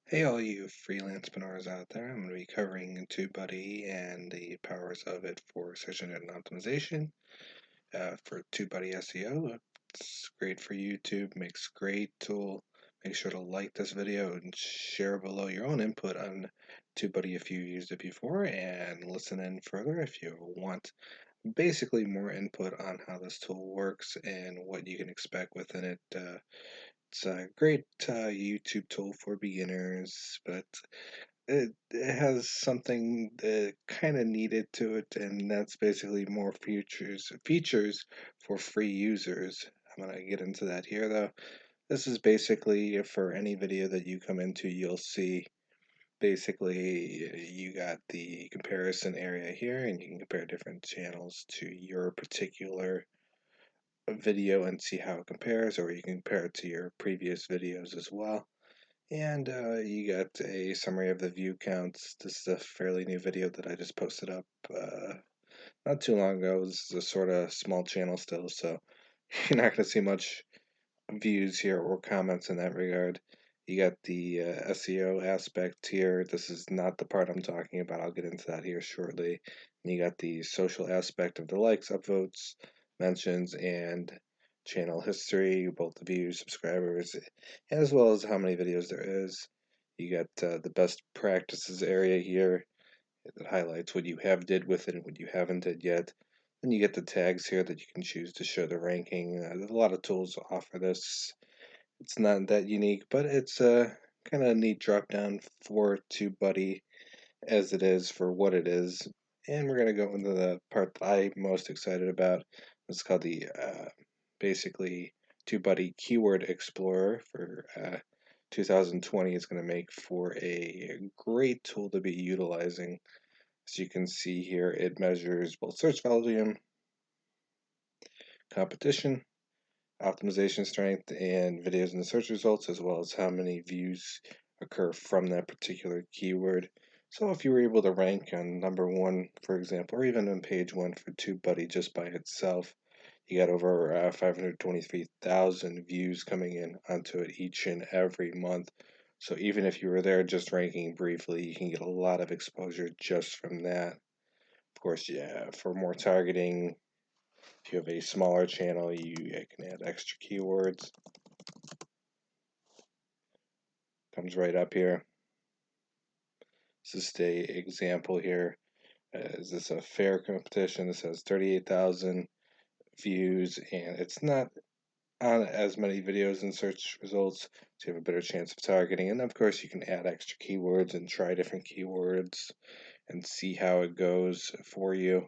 Hey, all you freelancepreneurs out there. I'm going to be covering TubeBuddy and the powers of it for search engine optimization for TubeBuddy SEO. It's great for YouTube, makes great tool. Make sure to like this video and share below your own input on TubeBuddy if you used it before, and listen in further if you want basically more input on how this tool works and what you can expect within it. It's a great YouTube tool for beginners, but it has something that kind of needed to it, and that's basically more features for free users. I'm gonna get into that here, though. This is basically for any video that you come into, you'll see basically you got the comparison area here, and you can compare different channels to your particular video and see how it compares, or you can compare it to your previous videos as well. And you got a summary of the view counts. This is a fairly new video that I just posted up not too long ago. This is a sort of small channel still, so you're not going to see much views here or comments in that regard. You got the SEO aspect here. This is not the part I'm talking about. I'll get into that here shortly. And you got the social aspect of the likes, upvotes, mentions, and channel history, both the views, subscribers, as well as how many videos there is. You got the best practices area here that highlights what you have did with it and what you haven't did yet. Then you get the tags here that you can choose to show the ranking. There's a lot of tools offer this. It's not that unique, but it's a kind of neat drop down for TubeBuddy as it is for what it is. And we're going to go into the part that I'm most excited about. It's called the basically TubeBuddy Keyword Explorer for 2020. It's going to make for a great tool to be utilizing. As you can see here, it measures both search volume, competition, optimization strength, and videos in the search results, as well as how many views occur from that particular keyword. So if you were able to rank on #1, for example, or even on page 1 for TubeBuddy just by itself, you got over 523,000 views coming in onto it each and every month. So even if you were there just ranking briefly, you can get a lot of exposure just from that. Of course, yeah, for more targeting, if you have a smaller channel, you can add extra keywords. Comes right up here. This is the example here. Is this a fair competition? This has 38,000 views, and it's not on as many videos in search results, so you have a better chance of targeting. And of course, you can add extra keywords and try different keywords and see how it goes for you.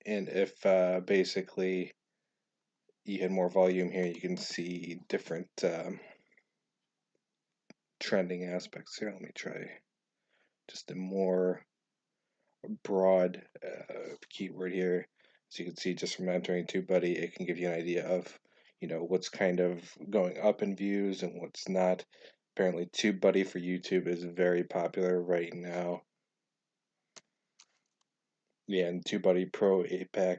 And if basically you had more volume here, you can see different trending aspects here. Let me try just a more broad keyword here. So you can see just from entering TubeBuddy, it can give you an idea of, what's kind of going up in views and what's not. Apparently, TubeBuddy for YouTube is very popular right now. Yeah, and TubeBuddy Pro APAC,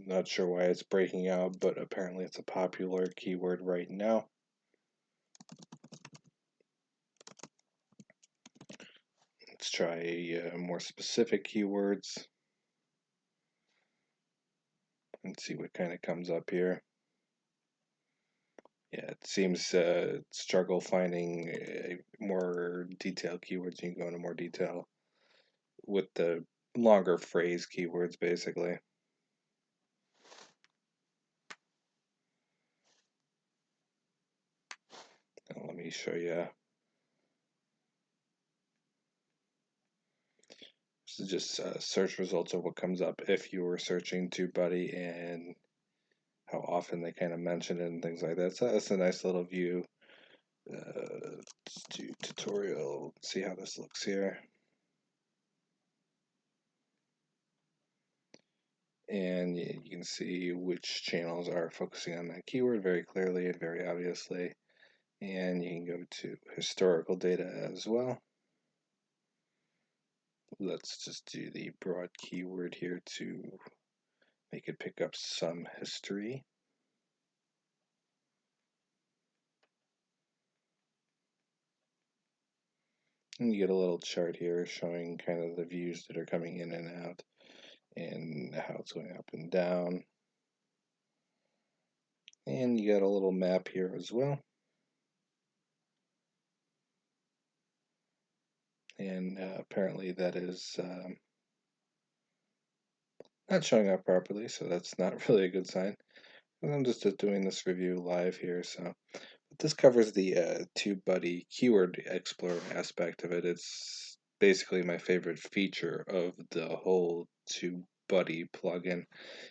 not sure why it's breaking out, but apparently it's a popular keyword right now. Let's try more specific keywords and see what kind of comes up here. Yeah, it seems struggle finding more detailed keywords. You can go into more detail with the longer phrase keywords, basically. Now, let me show you. This is just search results of what comes up if you were searching TubeBuddy and how often they kind of mention it and things like that. So that's a nice little view. Let's do tutorial, see how this looks here. And you can see which channels are focusing on that keyword very clearly and very obviously. And you can go to historical data as well. Let's just do the broad keyword here to make it pick up some history. And you get a little chart here showing kind of the views that are coming in and out and how it's going up and down. And you got a little map here as well. And apparently that is not showing up properly, so that's not really a good sign. And I'm just doing this review live here, so this covers the TubeBuddy Keyword Explorer aspect of it. It's basically my favorite feature of the whole TubeBuddy plugin.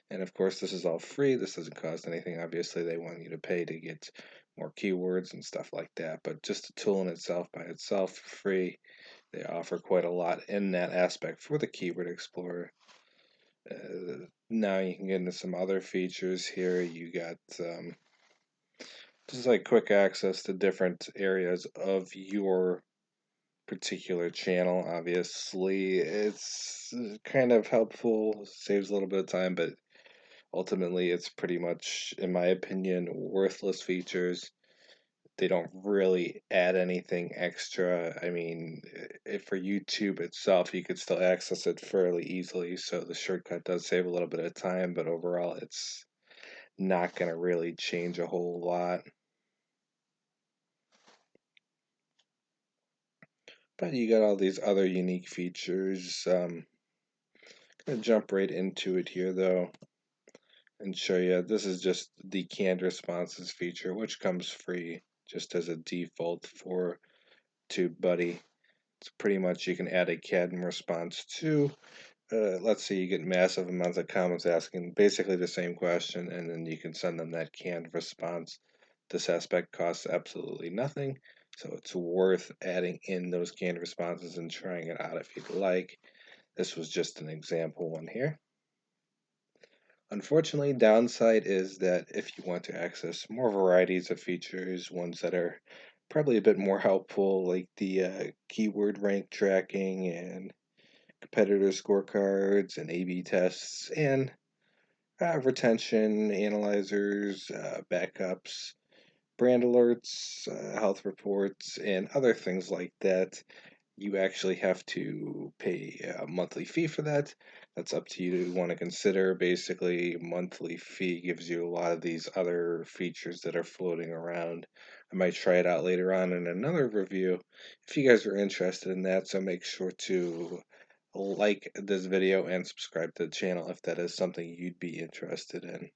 And of course, this is all free. This doesn't cost anything. Obviously, they want you to pay to get more keywords and stuff like that. But just a tool in itself, by itself, free. They offer quite a lot in that aspect for the Keyword Explorer. Now you can get into some other features here. You got just like quick access to different areas of your particular channel. Obviously, it's kind of helpful, saves a little bit of time, but ultimately it's pretty much, in my opinion, worthless features. They don't really add anything extra. I mean, if for YouTube itself, you could still access it fairly easily, so the shortcut does save a little bit of time, but overall it's not going to really change a whole lot. But you got all these other unique features. Gonna jump right into it here though and show you. This is just the canned responses feature, which comes free just as a default for TubeBuddy. It's pretty much you can add a canned response to. Let's say you get massive amounts of comments asking basically the same question, and then you can send them that canned response. This aspect costs absolutely nothing, so it's worth adding in those canned responses and trying it out if you'd like. This was just an example one here. Unfortunately, downside is that if you want to access more varieties of features, ones that are probably a bit more helpful, like the keyword rank tracking and competitor scorecards and A/B tests and retention analyzers, backups, brand alerts, health reports, and other things like that, you actually have to pay a monthly fee for that. That's up to you to want to consider. Basically, monthly fee gives you a lot of these other features that are floating around. I might try it out later on in another review if you guys are interested in that, so make sure to like this video and subscribe to the channel if that is something you'd be interested in.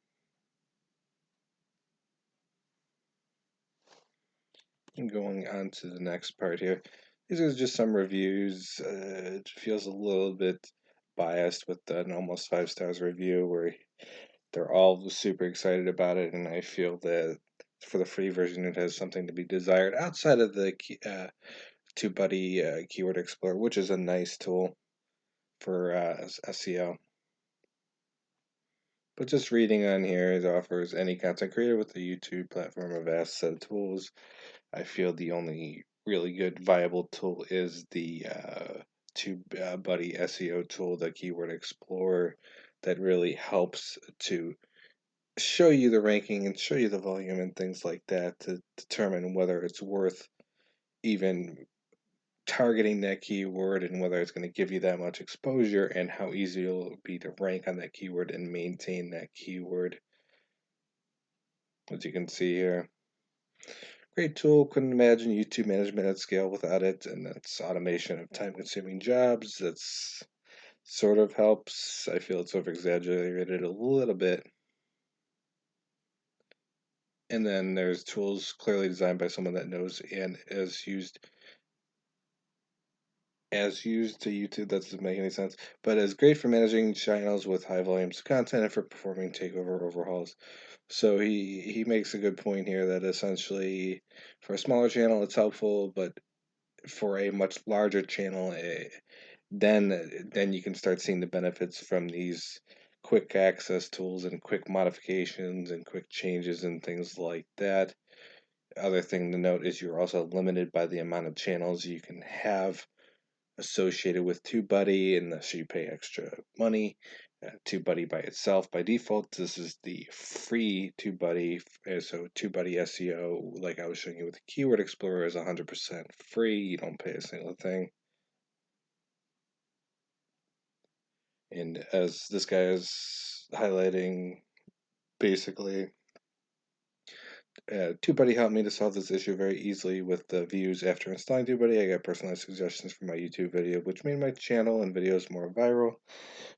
And going on to the next part here. These are just some reviews. It feels a little bit biased with an almost 5 stars review where they're all super excited about it, and I feel that for the free version it has something to be desired outside of the TubeBuddy Keyword Explorer, which is a nice tool for SEO. But just reading on here, it offers any content creator with a YouTube platform a vast set of tools. I feel the only really good viable tool is the TubeBuddy SEO tool, the Keyword Explorer, that really helps to show you the ranking and show you the volume and things like that to determine whether it's worth even targeting that keyword and whether it's going to give you that much exposure and how easy it'll be to rank on that keyword and maintain that keyword. As you can see here, great tool. Couldn't imagine YouTube management at scale without it, and that's automation of time-consuming jobs. That's sort of helps. I feel it's over-exaggerated a little bit. And then there's tools clearly designed by someone that knows and is used to YouTube. That doesn't make any sense, but is great for managing channels with high volumes of content and for performing takeover overhauls. So he makes a good point here that essentially for a smaller channel it's helpful, but for a much larger channel, then you can start seeing the benefits from these quick access tools and quick modifications and quick changes and things like that. Other thing to note is you're also limited by the amount of channels you can have associated with TubeBuddy unless you pay extra money. TubeBuddy by itself. By default, this is the free TubeBuddy. So TubeBuddy SEO, like I was showing you with the Keyword Explorer, is 100% free. You don't pay a single thing. And as this guy is highlighting, basically, TubeBuddy helped me to solve this issue very easily with the views after installing TubeBuddy. I got personalized suggestions for my YouTube video, which made my channel and videos more viral.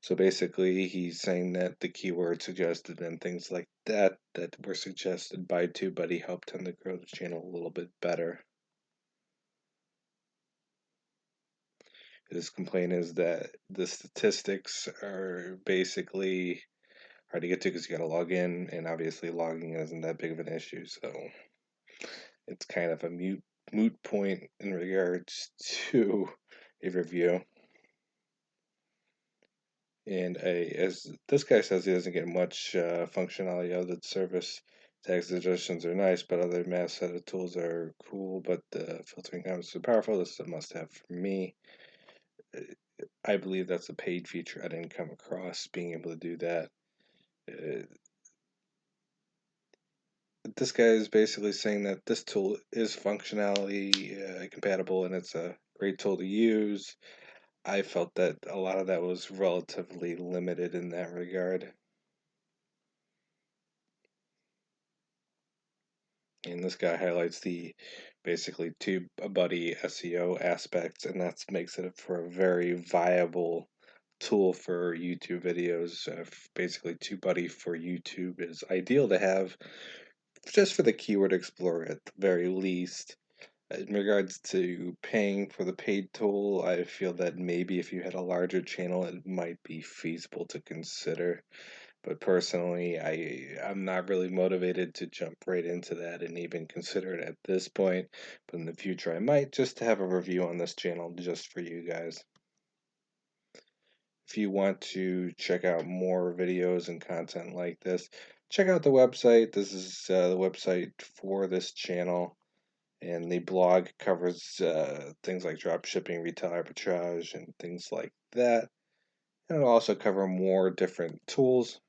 So basically, he's saying that the keyword suggested and things like that were suggested by TubeBuddy helped him to grow the channel a little bit better. His complaint is that the statistics are basically hard to get to because you got to log in, and obviously logging isn't that big of an issue. So it's kind of a moot point in regards to a review. And as this guy says, he doesn't get much functionality out of the service. Tag suggestions are nice, but other mass set of tools are cool, but the filtering comments are powerful. This is a must-have for me. I believe that's a paid feature. I didn't come across being able to do that. This guy is basically saying that this tool is functionality compatible and it's a great tool to use. I felt that a lot of that was relatively limited in that regard. And this guy highlights the basically TubeBuddy SEO aspects, and that makes it for a very viable tool for YouTube videos. Basically, TubeBuddy for YouTube is ideal to have just for the Keyword Explorer at the very least. In regards to paying for the paid tool, I feel that maybe if you had a larger channel, it might be feasible to consider. But personally, I'm not really motivated to jump right into that and even consider it at this point. But in the future, I might, just to have a review on this channel just for you guys. If you want to check out more videos and content like this, check out the website. This is the website for this channel. And the blog covers things like drop shipping, retail arbitrage, and things like that. And it'll also cover more different tools.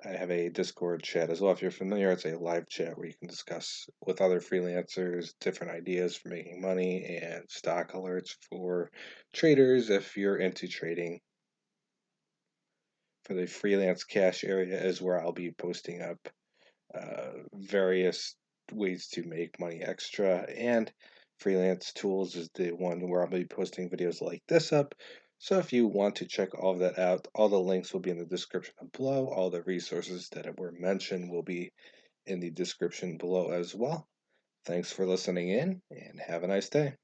I have a Discord chat as well. If you're familiar, it's a live chat where you can discuss with other freelancers different ideas for making money and stock alerts for traders if you're into trading. For the freelance cash area is where I'll be posting up various ways to make money extra, and freelance tools is the one where I'll be posting videos like this up. So if you want to check all of that out, all the links will be in the description below. All the resources that were mentioned will be in the description below as well. Thanks for listening in, and have a nice day.